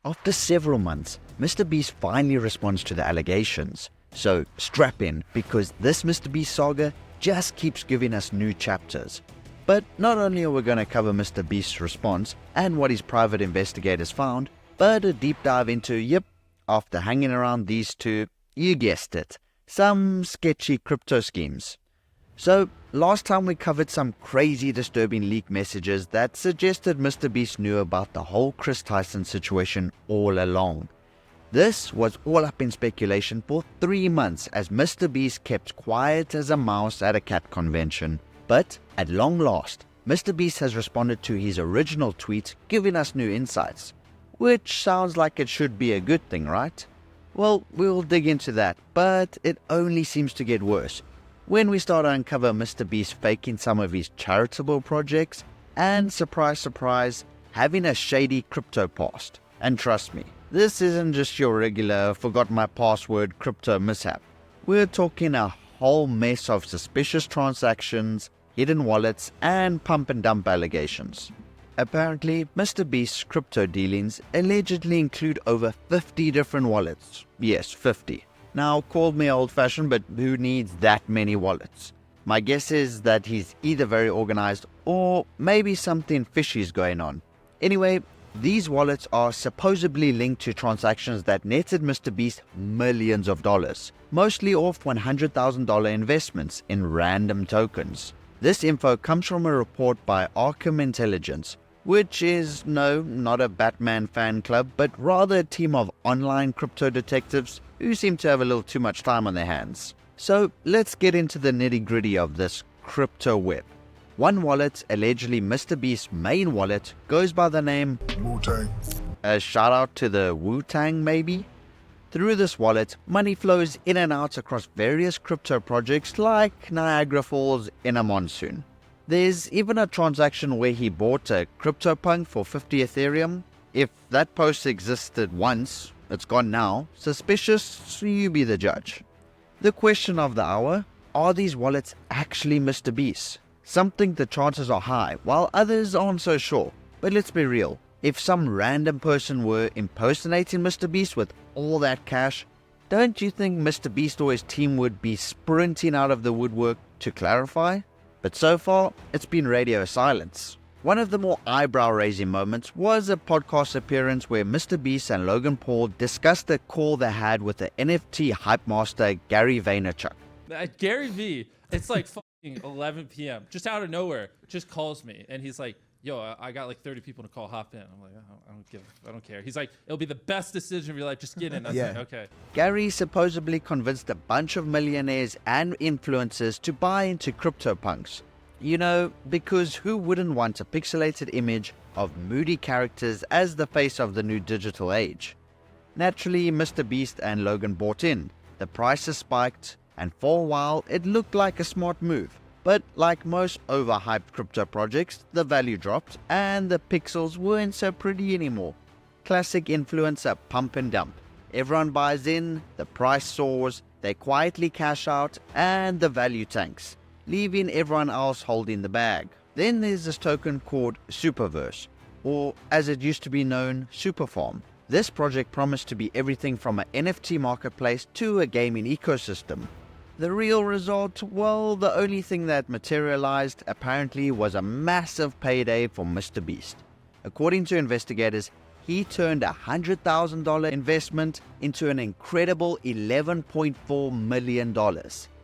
After several months, MrBeast finally responds to the allegations. So strap in, because this MrBeast saga just keeps giving us new chapters. But not only are we going to cover MrBeast's response and what his private investigators found, but a deep dive into, after hanging around these two, you guessed it, some sketchy crypto schemes. So, last time we covered some crazy disturbing leak messages that suggested MrBeast knew about the whole Kris Tyson situation all along. This was all up in speculation for 3 months as MrBeast kept quiet as a mouse at a cat convention. But, at long last, MrBeast has responded to his original tweet giving us new insights. Which sounds like it should be a good thing, right? Well, we'll dig into that, but it only seems to get worse when we start to uncover MrBeast faking some of his charitable projects and, surprise surprise, having a shady crypto past. And trust me, this isn't just your regular forgot my password crypto mishap. We're talking a whole mess of suspicious transactions, hidden wallets, and pump and dump allegations. Apparently, MrBeast's crypto dealings allegedly include over 50 different wallets. Yes, 50. Now, call me old-fashioned, but who needs that many wallets? My guess is that he's either very organized or maybe something fishy is going on. Anyway, these wallets are supposedly linked to transactions that netted MrBeast millions of dollars, mostly off $100,000 investments in random tokens. This info comes from a report by Arkham Intelligence, which is, no, not a Batman fan club, but rather a team of online crypto detectives who seem to have a little too much time on their hands. So let's get into the nitty-gritty of this crypto web. One wallet, allegedly MrBeast's main wallet, goes by the name Wu-Tang. A shout out to the Wu-Tang maybe? Through this wallet, money flows in and out across various crypto projects like Niagara Falls in a monsoon. There's even a transaction where he bought a CryptoPunk for 50 Ethereum. If that post existed once, it's gone now. Suspicious, so you be the judge. The question of the hour, are these wallets actually MrBeast? Some think the chances are high, while others aren't so sure. But let's be real, if some random person were impersonating MrBeast with all that cash, don't you think MrBeast or his team would be sprinting out of the woodwork to clarify? But so far, it's been radio silence. One of the more eyebrow-raising moments was a podcast appearance where MrBeast and Logan Paul discussed the call they had with the NFT hype master Gary Vaynerchuk. Gary V, it's like fucking 11 p.m. just out of nowhere, just calls me and he's like, "Yo, I got like 30 people to call. Hop in." I'm like, I don't care. He's like, "It'll be the best decision of your life. Just get in." I was like, okay. Gary supposedly convinced a bunch of millionaires and influencers to buy into CryptoPunks. You know, because who wouldn't want a pixelated image of moody characters as the face of the new digital age? Naturally, MrBeast and Logan bought in. The prices spiked, and for a while, it looked like a smart move. But like most overhyped crypto projects, the value dropped, and the pixels weren't so pretty anymore. Classic influencer pump and dump. Everyone buys in, the price soars, they quietly cash out, and the value tanks, leaving everyone else holding the bag. Then there's this token called Superverse, or as it used to be known, Superfarm. This project promised to be everything from an NFT marketplace to a gaming ecosystem. The real result, well, the only thing that materialized apparently was a massive payday for MrBeast. According to investigators, he turned a $100,000 investment into an incredible $11.4 million.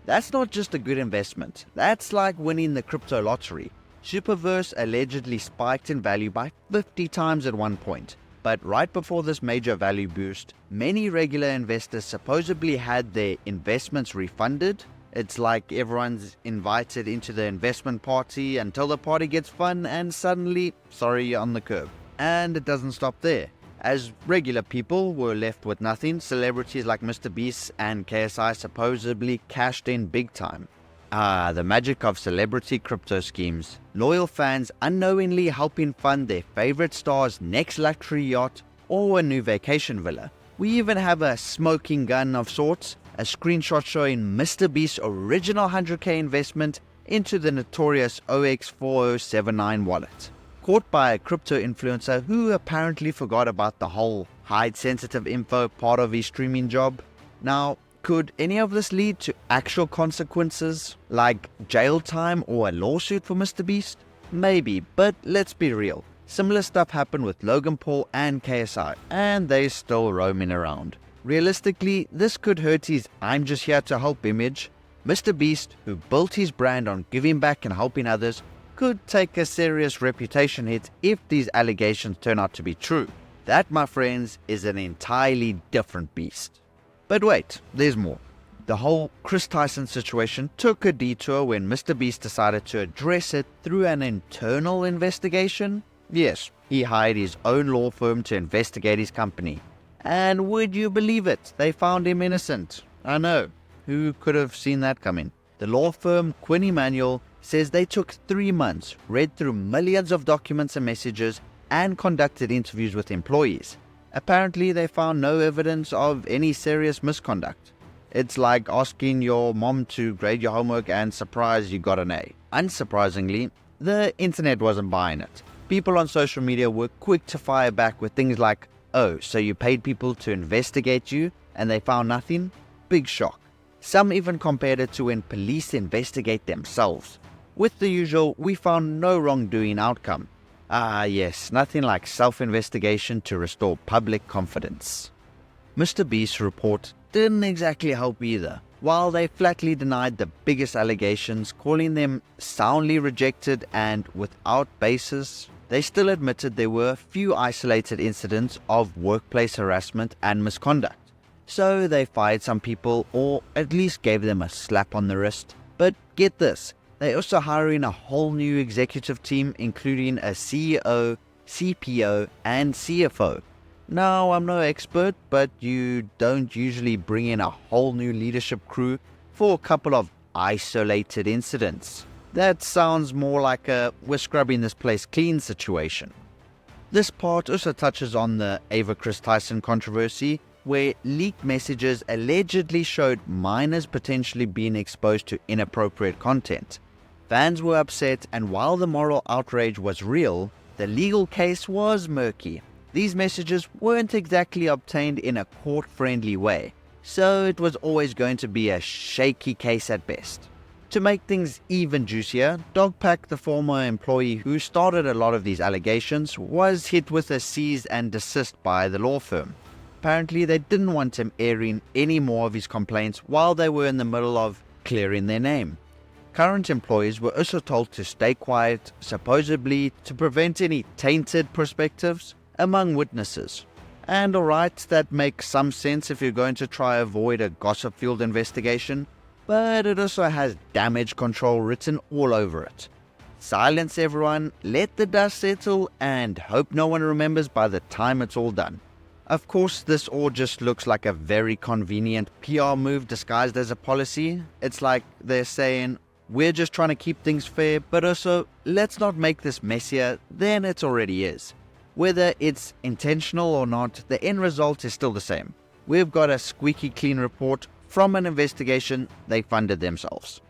That's not just a good investment, that's like winning the crypto lottery. Superverse allegedly spiked in value by 50 times at one point. But right before this major value boost, many regular investors supposedly had their investments refunded. It's like everyone's invited into the investment party until the party gets fun and suddenly, sorry, you're on the curb. And it doesn't stop there. As regular people were left with nothing, celebrities like MrBeast and KSI supposedly cashed in big time. Ah, the magic of celebrity crypto schemes. Loyal fans unknowingly helping fund their favorite star's next luxury yacht or a new vacation villa. We even have a smoking gun of sorts, a screenshot showing MrBeast's original 100k investment into the notorious OX4079 wallet. Caught by a crypto influencer who apparently forgot about the whole hide sensitive info part of his streaming job. Now, could any of this lead to actual consequences, like jail time or a lawsuit for MrBeast? Maybe, but let's be real. Similar stuff happened with Logan Paul and KSI, and they're still roaming around. Realistically, this could hurt his "I'm just here to help" image. MrBeast, who built his brand on giving back and helping others, could take a serious reputation hit if these allegations turn out to be true. That, my friends, is an entirely different beast. But wait, there's more. The whole Kris Tyson situation took a detour when MrBeast decided to address it through an internal investigation. Yes, he hired his own law firm to investigate his company. And would you believe it? They found him innocent. I know. Who could have seen that coming? The law firm Quinn Emanuel says they took 3 months, read through millions of documents and messages, and conducted interviews with employees. Apparently, they found no evidence of any serious misconduct. It's like asking your mom to grade your homework and surprise you got an A. Unsurprisingly, the internet wasn't buying it. People on social media were quick to fire back with things like, "Oh, so you paid people to investigate you and they found nothing?" Big shock. Some even compared it to when police investigate themselves. With the usual, "we found no wrongdoing" outcome. Ah yes, nothing like self-investigation to restore public confidence. MrBeast's report didn't exactly help either. While they flatly denied the biggest allegations, calling them soundly rejected and without basis, they still admitted there were a few isolated incidents of workplace harassment and misconduct. So they fired some people, or at least gave them a slap on the wrist. But get this, they're also hiring a whole new executive team, including a CEO, CPO, and CFO. Now, I'm no expert, but you don't usually bring in a whole new leadership crew for a couple of isolated incidents. That sounds more like a "we're scrubbing this place clean" situation. This part also touches on the Ava Kris Tyson controversy, where leaked messages allegedly showed minors potentially being exposed to inappropriate content. Fans were upset, and while the moral outrage was real, the legal case was murky. These messages weren't exactly obtained in a court-friendly way, so it was always going to be a shaky case at best. To make things even juicier, Dogpack, the former employee who started a lot of these allegations, was hit with a cease and desist by the law firm. Apparently, they didn't want him airing any more of his complaints while they were in the middle of clearing their name. Current employees were also told to stay quiet, supposedly to prevent any tainted perspectives among witnesses. And alright, that makes some sense if you're going to try avoid a gossip-fueled investigation, but it also has damage control written all over it. Silence everyone, let the dust settle, and hope no one remembers by the time it's all done. Of course, this all just looks like a very convenient PR move disguised as a policy. It's like they're saying, "We're just trying to keep things fair, but also, let's not make this messier than it already is." Whether it's intentional or not, the end result is still the same. We've got a squeaky clean report from an investigation they funded themselves.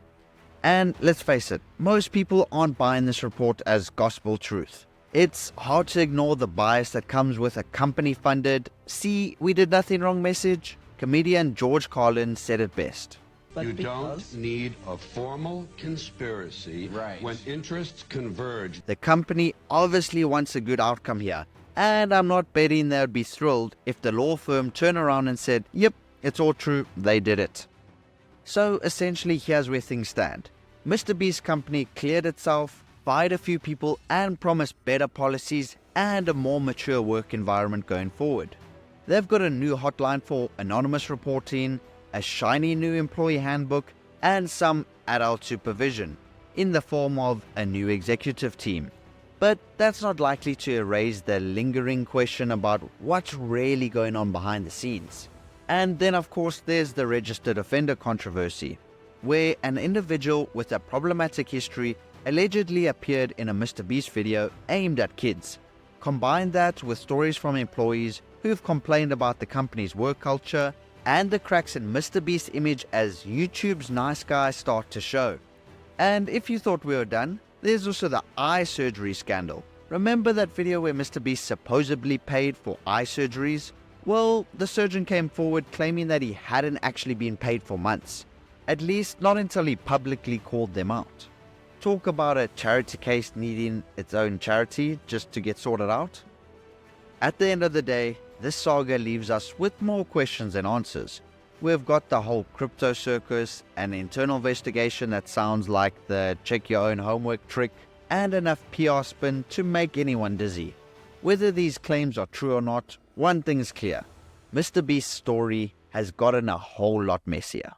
And let's face it, most people aren't buying this report as gospel truth. It's hard to ignore the bias that comes with a company-funded "see, we did nothing wrong" message. Comedian George Carlin said it best. You don't need a formal conspiracy when interests converge. The company obviously wants a good outcome here, and I'm not betting they'd be thrilled if the law firm turned around and said, "Yep, it's all true, they did it." So essentially, here's where things stand. MrBeast's company cleared itself, fired a few people, and promised better policies and a more mature work environment going forward. They've got a new hotline for anonymous reporting, a shiny new employee handbook, and some adult supervision in the form of a new executive team. But that's not likely to erase the lingering question about what's really going on behind the scenes. And then of course there's the registered offender controversy, where an individual with a problematic history allegedly appeared in a MrBeast video aimed at kids. Combine that with stories from employees who've complained about the company's work culture, and the cracks in MrBeast's image as YouTube's nice guy start to show. And if you thought we were done, there's also the eye surgery scandal. Remember that video where MrBeast supposedly paid for eye surgeries? Well, the surgeon came forward claiming that he hadn't actually been paid for months, at least not until he publicly called them out. Talk about a charity case needing its own charity just to get sorted out. At the end of the day, this saga leaves us with more questions than answers. We've got the whole crypto circus, an internal investigation that sounds like the check your own homework trick, and enough PR spin to make anyone dizzy. Whether these claims are true or not, one thing's clear: MrBeast's story has gotten a whole lot messier.